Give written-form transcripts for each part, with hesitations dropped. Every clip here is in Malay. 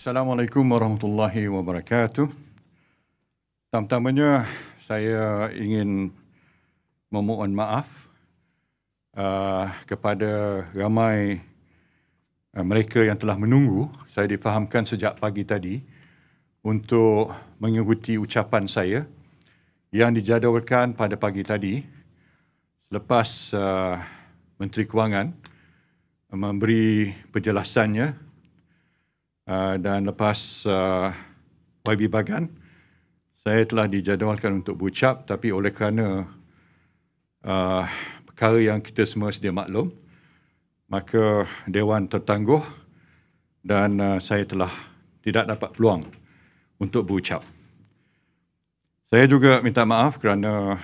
Assalamualaikum warahmatullahi wabarakatuh. Pertama-tamanya saya ingin memohon maaf kepada ramai mereka yang telah menunggu. Saya difahamkan sejak pagi tadi untuk mengikuti ucapan saya yang dijadualkan pada pagi tadi selepas Menteri Kewangan memberi penjelasannya. Dan lepas YB Bagan, saya telah dijadualkan untuk berucap, tapi oleh kerana perkara yang kita semua sedia maklum, maka Dewan tertangguh dan saya telah tidak dapat peluang untuk berucap. Saya juga minta maaf kerana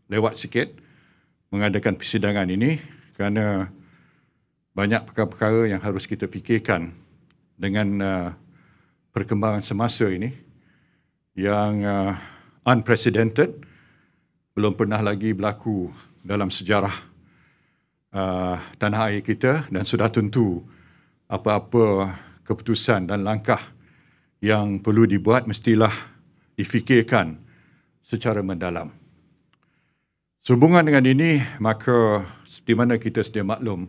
lewat sikit mengadakan persidangan ini kerana banyak perkara-perkara yang harus kita fikirkan dengan perkembangan semasa ini yang unprecedented, belum pernah lagi berlaku dalam sejarah tanah air kita, dan sudah tentu apa-apa keputusan dan langkah yang perlu dibuat mestilah difikirkan secara mendalam. Sehubungan dengan ini, maka seperti mana kita sedia maklum,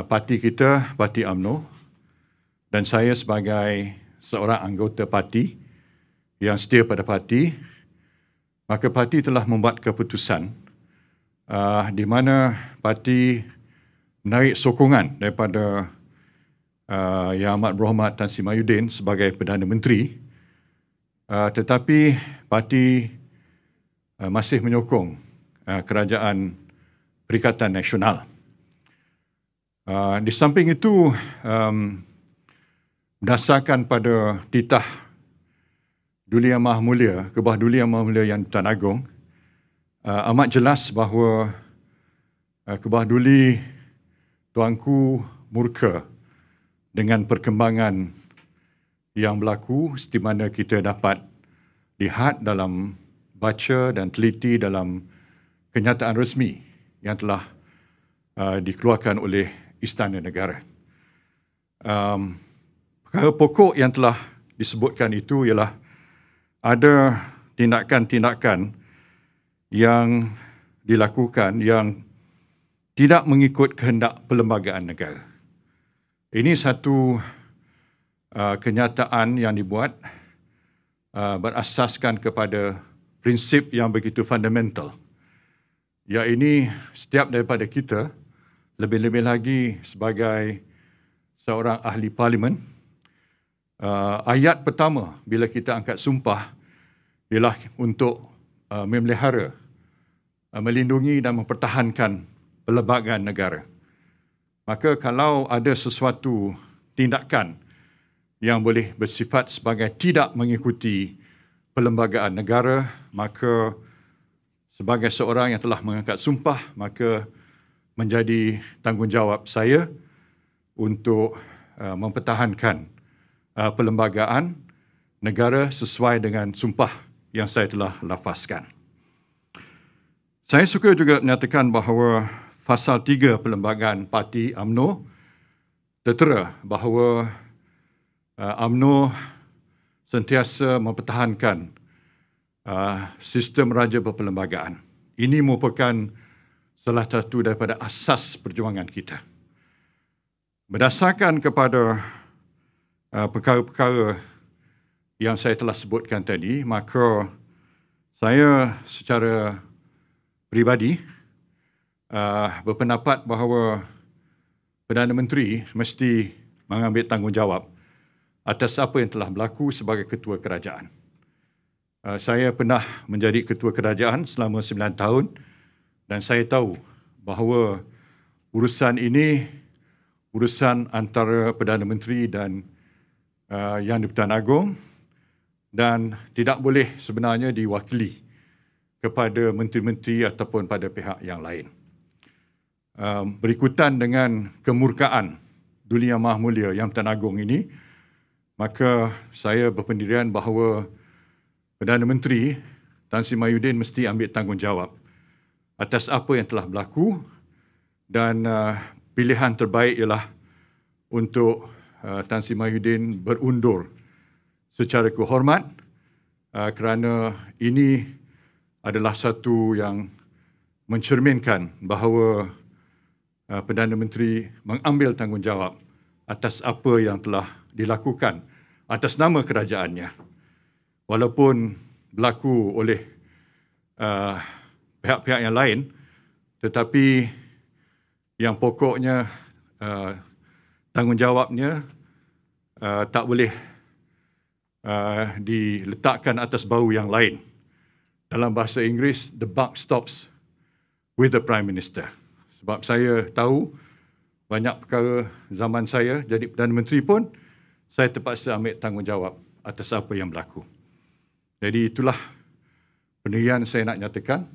parti kita, Parti UMNO, dan saya sebagai seorang anggota parti yang setia pada parti, maka parti telah membuat keputusan di mana parti menarik sokongan daripada Yang Amat Berhormat Tan Sri Mahyudin sebagai Perdana Menteri, tetapi parti masih menyokong Kerajaan Perikatan Nasional. Di samping itu, berdasarkan pada titah Duli Yang Maha Mulia, Kebawah Duli Yang Maha Mulia Yang Tuan Agong, amat jelas bahawa Kebawah Duli Tuanku murka dengan perkembangan yang berlaku, seperti mana kita dapat lihat dalam baca dan teliti dalam kenyataan resmi yang telah dikeluarkan oleh Istana Negara. Perkara pokok yang telah disebutkan itu ialah ada tindakan-tindakan yang dilakukan yang tidak mengikut kehendak perlembagaan negara. Ini satu kenyataan yang dibuat berasaskan kepada prinsip yang begitu fundamental. Iaitu setiap daripada kita, lebih-lebih lagi sebagai seorang ahli parlimen, ayat pertama bila kita angkat sumpah ialah untuk memelihara, melindungi dan mempertahankan perlembagaan negara. Maka kalau ada sesuatu tindakan yang boleh bersifat sebagai tidak mengikuti perlembagaan negara, maka sebagai seorang yang telah mengangkat sumpah, maka menjadi tanggungjawab saya untuk mempertahankan perlembagaan negara sesuai dengan sumpah yang saya telah lafazkan. Saya suka juga menyatakan bahawa Fasal 3 Perlembagaan Parti UMNO tertera bahawa UMNO sentiasa mempertahankan sistem raja berperlembagaan. Ini merupakan salah satu daripada asas perjuangan kita. Berdasarkan kepada perkara-perkara yang saya telah sebutkan tadi, maka saya secara peribadi berpendapat bahawa Perdana Menteri mesti mengambil tanggungjawab atas apa yang telah berlaku sebagai ketua kerajaan. Saya pernah menjadi ketua kerajaan selama 9 tahun dan saya tahu bahawa urusan ini urusan antara Perdana Menteri dan Yang di-Pertuan Agong dan tidak boleh sebenarnya diwakili kepada menteri-menteri ataupun pada pihak yang lain. Berikutan dengan kemurkaan Duli Yang Maha Mulia Yang di-Pertuan Agong ini, maka saya berpendirian bahawa Perdana Menteri Tan Sri Mahyudin mesti ambil tanggungjawab atas apa yang telah berlaku dan pilihan terbaik ialah untuk Tan Sri Mahyudin berundur secara kehormat kerana ini adalah satu yang mencerminkan bahawa Perdana Menteri mengambil tanggungjawab atas apa yang telah dilakukan atas nama kerajaannya. Walaupun berlaku oleh pihak-pihak yang lain, tetapi yang pokoknya tanggungjawabnya tak boleh diletakkan atas bahu yang lain. Dalam bahasa Inggeris, the buck stops with the Prime Minister. Sebab saya tahu banyak perkara zaman saya jadi Perdana Menteri pun saya terpaksa ambil tanggungjawab atas apa yang berlaku. Jadi itulah pendirian saya nak nyatakan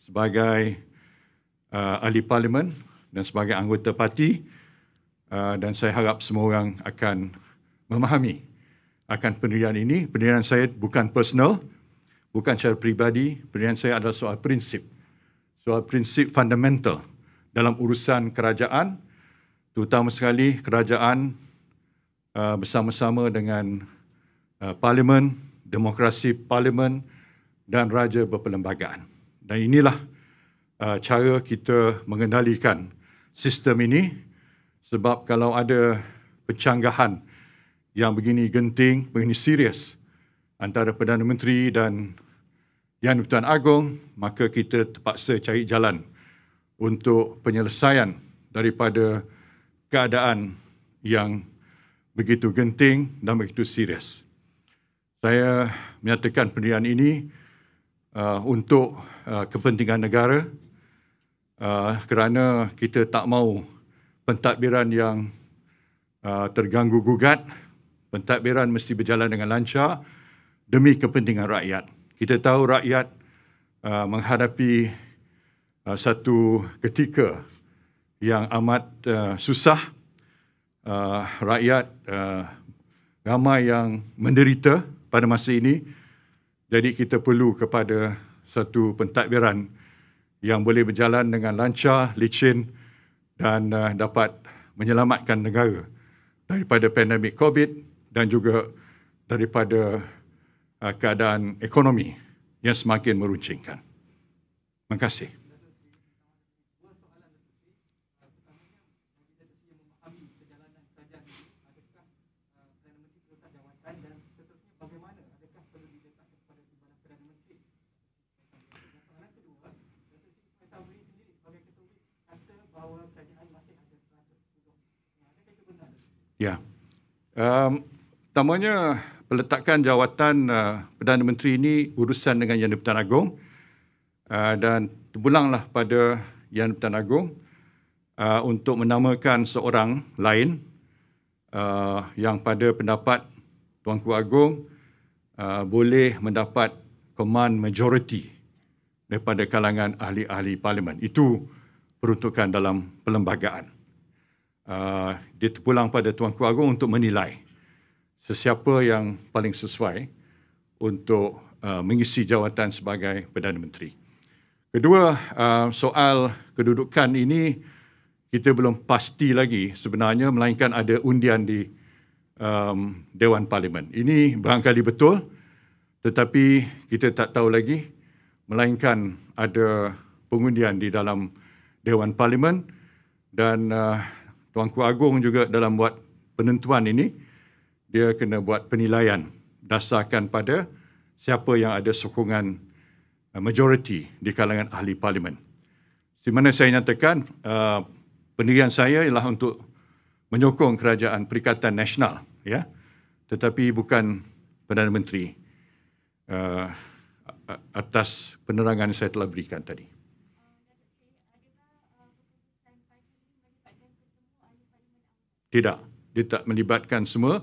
sebagai ahli parlimen dan sebagai anggota parti, dan saya harap semua orang akan memahami akan pendirian ini. Pendirian saya bukan personal, bukan secara peribadi, pendirian saya adalah soal prinsip fundamental dalam urusan kerajaan, terutama sekali kerajaan bersama-sama dengan parlimen, demokrasi parlimen dan raja berperlembagaan. Dan inilah cara kita mengendalikan sistem ini, sebab kalau ada pencanggahan yang begini genting, begini serius antara Perdana Menteri dan Yang di-Pertuan Agong, maka kita terpaksa cari jalan untuk penyelesaian daripada keadaan yang begitu genting dan begitu serius. Saya menyatakan pendirian ini untuk kepentingan negara, kerana kita tak mahu pentadbiran yang terganggu-gugat. Pentadbiran mesti berjalan dengan lancar demi kepentingan rakyat. Kita tahu rakyat menghadapi satu ketika yang amat susah. Rakyat ramai yang menderita pada masa ini. Jadi kita perlu kepada satu pentadbiran yang boleh berjalan dengan lancar, licin dan dapat menyelamatkan negara daripada pandemik COVID dan juga daripada keadaan ekonomi yang semakin meruncingkan. Terima kasih. Ya, pertamanya peletakan jawatan Perdana Menteri ini urusan dengan Yang di-Pertuan Agong, dan terpulanglah pada Yang di-Pertuan Agong untuk menamakan seorang lain yang pada pendapat Tuanku Agong boleh mendapat command majority daripada kalangan ahli-ahli parlimen. Itu peruntukan dalam perlembagaan. Dia terpulang pada Tuanku Agong untuk menilai sesiapa yang paling sesuai untuk mengisi jawatan sebagai Perdana Menteri. Kedua, soal kedudukan ini kita belum pasti lagi sebenarnya, melainkan ada undian di Dewan Parlimen. Ini barangkali betul, tetapi kita tak tahu lagi, melainkan ada pengundian di dalam Dewan Parlimen, dan Tuanku Agong juga dalam buat penentuan ini, dia kena buat penilaian dasarkan pada siapa yang ada sokongan majoriti di kalangan ahli parlimen. Di mana saya nyatakan pendirian saya ialah untuk menyokong kerajaan Perikatan Nasional, ya, tetapi bukan Perdana Menteri, atas penerangan yang saya telah berikan tadi. Tidak, dia tak melibatkan semua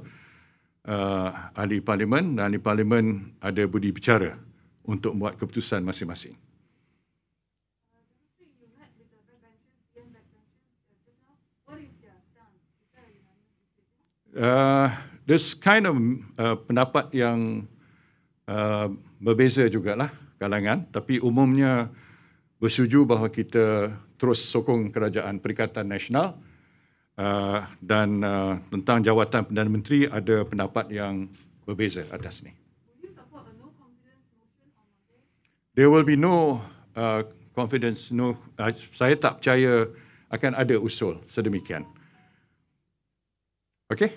ahli parlimen, dan ahli parlimen ada budi bicara untuk membuat keputusan masing-masing. This kind of pendapat yang berbeza jugalah kalangan, tapi umumnya bersetuju bahawa kita terus sokong kerajaan Perikatan Nasional, Dan tentang jawatan Perdana Menteri ada pendapat yang berbeza atas ni. There will be no confidence, saya tak percaya akan ada usul sedemikian. Okay?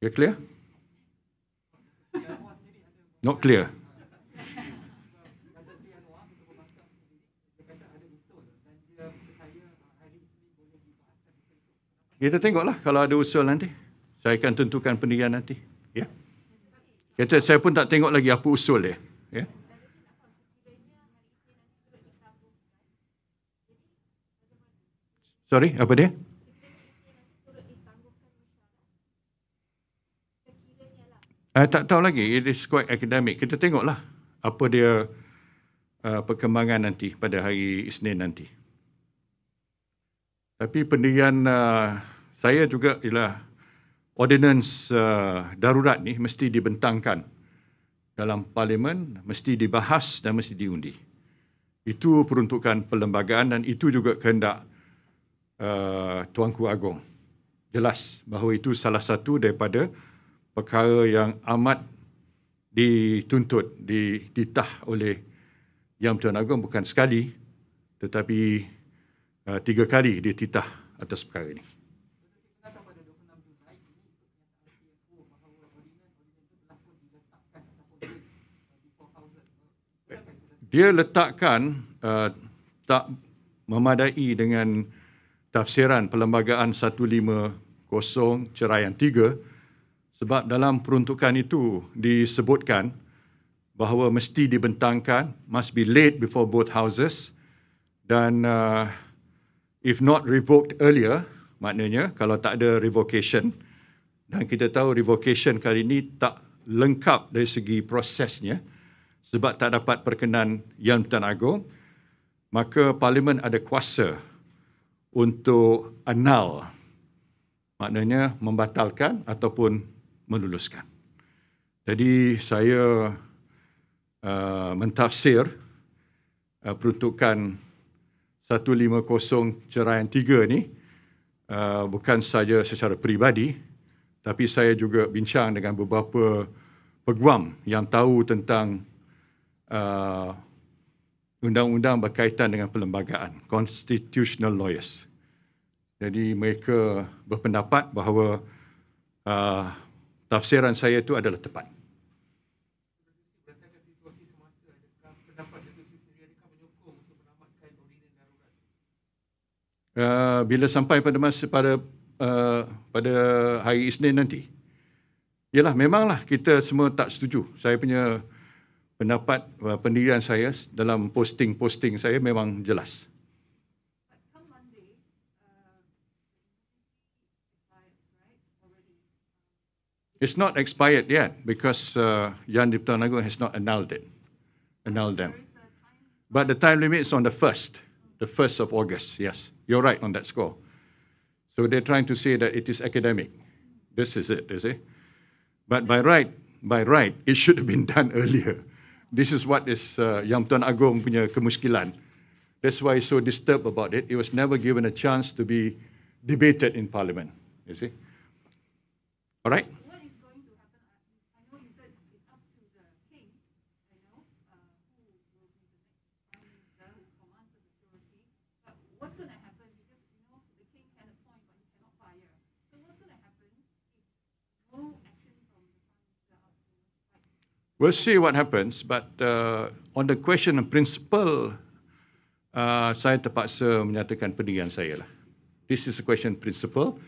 You clear? Not clear. Kita tengoklah kalau ada usul nanti. Saya akan tentukan pendirian nanti. Ya. Kata saya pun tak tengok lagi apa usul dia. Ya. Sorry, apa dia? Tak tahu lagi. It is quite academic. Kita tengoklah apa dia perkembangan nanti pada hari Isnin nanti. Tapi pendirian saya juga ialah ordinance darurat ni mesti dibentangkan dalam parlimen, mesti dibahas dan mesti diundi. Itu peruntukan perlembagaan dan itu juga kehendak Tuanku Agong. Jelas bahawa itu salah satu daripada perkara yang amat dituntut, dititah oleh Yang Tuan Agong bukan sekali, tetapi 3 kali dia titah atas perkara ini. Dia letakkan tak memadai dengan tafsiran Perlembagaan 150 Ceraian 3 sebab dalam peruntukan itu disebutkan bahawa mesti dibentangkan, must be laid before both houses dan if not revoked earlier, maknanya kalau tak ada revocation, dan kita tahu revocation kali ini tak lengkap dari segi prosesnya sebab tak dapat perkenan Yang Pertuan Agong, maka Parlimen ada kuasa untuk annul, maknanya membatalkan ataupun meluluskan. Jadi saya mentafsir peruntukan 150 Ceraian 3 ni bukan saja secara peribadi, tapi saya juga bincang dengan beberapa peguam yang tahu tentang undang-undang berkaitan dengan perlembagaan, constitutional lawyers. Jadi mereka berpendapat bahawa tafsiran saya itu adalah tepat. Bila sampai pada pada hari Isnin nanti, ialah memanglah kita semua tak setuju. Saya punya pendapat, pendirian saya dalam posting saya memang jelas. It's not expired yet because Yang di-Pertuan Agong has not annulled them. But the time limit is on the 1st of August, yes. You're right on that score. So they're trying to say that it is academic. This is it, you see. But by right, it should have been done earlier. This is what is Yang Pertuan Agong punya kemuskilan. That's why he's so disturbed about it. It was never given a chance to be debated in Parliament, you see. All right? We'll see what happens, but on the question of principle, saya terpaksa menyatakan pendirian saya lah. This is a question of principle.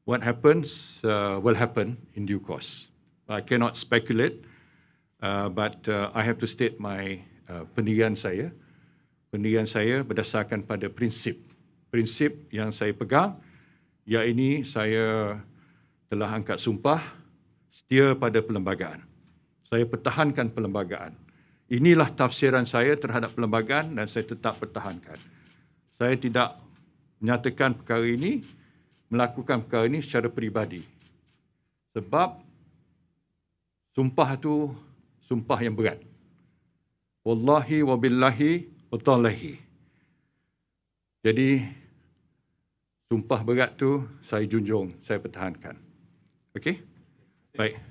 What happens will happen in due course. I cannot speculate, but I have to state my pendirian saya. Pendirian saya berdasarkan pada prinsip yang saya pegang, iaitu saya telah angkat sumpah setia pada perlembagaan. Saya pertahankan perlembagaan. Inilah tafsiran saya terhadap perlembagaan dan saya tetap pertahankan. Saya tidak menyatakan perkara ini, melakukan perkara ini secara peribadi. Sebab sumpah itu sumpah yang berat. Wallahi wa billahi wa tallahi. Jadi Sumpah berat tu saya junjung, saya pertahankan. Okey? Baik.